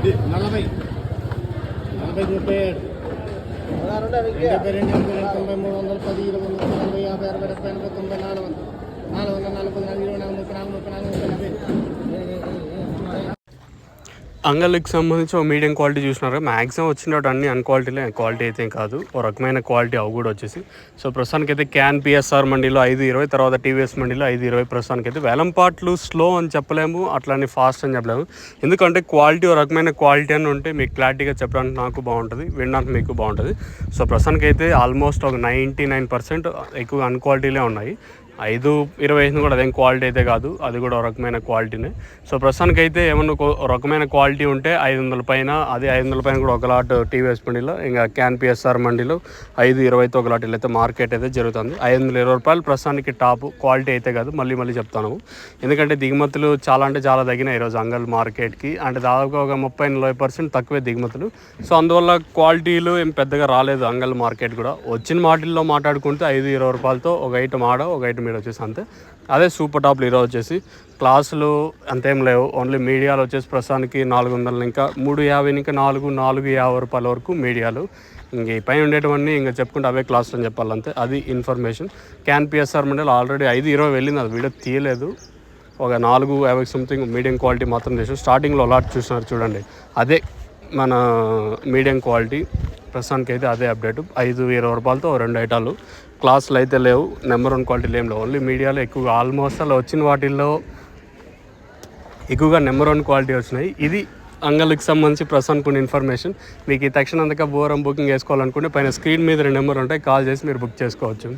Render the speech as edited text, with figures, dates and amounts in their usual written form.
40 37 72 83 110 20 30 40 50 60 70 80 90 440 అంగళ్ళకి సంబంధించి ఒక medium quality చూసినారు. మ్యాక్సిమం వచ్చినట్టు అన్ని అన్క్వాలిటీలే, క్వాలిటీ అయితే కాదు, ఒక రకమైన క్వాలిటీ అవి కూడా వచ్చేసి. సో ప్రస్తుతానికి అయితే క్యాన్ పిఎస్ఆర్ మండీలో 5.20, తర్వాత టీవీఎస్ మండీలో 5.20. ప్రస్తుతానికి అయితే వేలంపాట్లు స్లో అని చెప్పలేము, అట్లానే ఫాస్ట్ అని చెప్పలేము. ఎందుకంటే క్వాలిటీ ఒక రకమైన క్వాలిటీ అని ఉంటే మీకు క్లారిటీగా చెప్పడానికి నాకు బాగుంటుంది, వినడానికి మీకు బాగుంటుంది. సో ప్రస్తుతానికి అయితే ఆల్మోస్ట్ ఒక 99% ఎక్కువ అన్క్వాలిటీలే ఉన్నాయి. 5.25 కూడా అదేం క్వాలిటీ అయితే కాదు, అది కూడా ఒక రకమైన క్వాలిటీనే. సో ప్రస్తుతానికి అయితే ఏమన్నా ఒక రకమైన క్వాలిటీ ఉంటే 500 పైన, అదే 500 పైన కూడా ఒక లాట్ టీవీఎస్ మండీలో, ఇంకా క్యాన్ పిఎస్ఆర్ మండీలో 5.20తో ఒక లాట్ అయితే మార్కెట్ అయితే జరుగుతుంది. 520 రూపాయలు ప్రస్తుతానికి టాప్, క్వాలిటీ అయితే కాదు. మళ్ళీ చెప్తాను, ఎందుకంటే దిగుమతులు చాలా అంటే చాలా తగ్గినాయి ఈరోజు అంగల్ మార్కెట్కి. అంటే దాదాపు ఒక 30-40% తక్కువే దిగుమతులు. సో అందువల్ల క్వాలిటీలు ఏం పెద్దగా రాలేదు అంగల్ మార్కెట్ కూడా. వచ్చిన మాటల్లో మాట్లాడుకుంటే 5.20 రూపాయలతో ఒక ఐటమ్ ఆడ, ఒక ఐటమ్ మీద వచ్చేసి అంతే. అదే సూపర్ టాప్లు ఈరోజు వచ్చేసి క్లాసులు అంతేం లేవు. ఓన్లీ మీడియాలు వచ్చేసి ప్రస్తుతానికి 400, ఇంకా 350, ఇంకా 450 రూపాయల వరకు మీడియాలు. ఇంక ఈ పైన ఉండేటివన్నీ ఇంకా చెప్పుకుంటే అవే క్లాసులు అని చెప్పాలంతే. అది ఇన్ఫర్మేషన్. క్యాన్ పిఎస్ఆర్ మండలి ఆల్రెడీ 5.20 వెళ్ళింది, అది వీడియో తీయలేదు. ఒక 450 సంథింగ్ మీడియం క్వాలిటీ మాత్రం చేసాం. స్టార్టింగ్లో లాట్ చూసినారు చూడండి, అదే మన మీడియం క్వాలిటీ. ప్రస్తుతానికి అయితే అదే అప్డేట్. 5.20 రూపాయలతో 2 ఐటాలు. క్లాసులు అయితే లేవు, నెంబర్ 1 క్వాలిటీలు ఏం లేవు. ఓన్లీ మీడియాలో ఎక్కువగా ఆల్మోస్ట్ అలా వచ్చిన వాటిల్లో ఎక్కువగా నెంబర్ 1 క్వాలిటీ వచ్చినాయి. ఇది అంగళ్ళకి సంబంధించి ప్రస్తుతానికి కొన్ని ఇన్ఫర్మేషన్. మీకు ఈ తక్షణం అంతగా బుకింగ్ వేసుకోవాలనుకుంటే పైన స్క్రీన్ మీద 2 నెంబర్ ఉంటాయి, కాల్ చేసి మీరు బుక్ చేసుకోవచ్చు.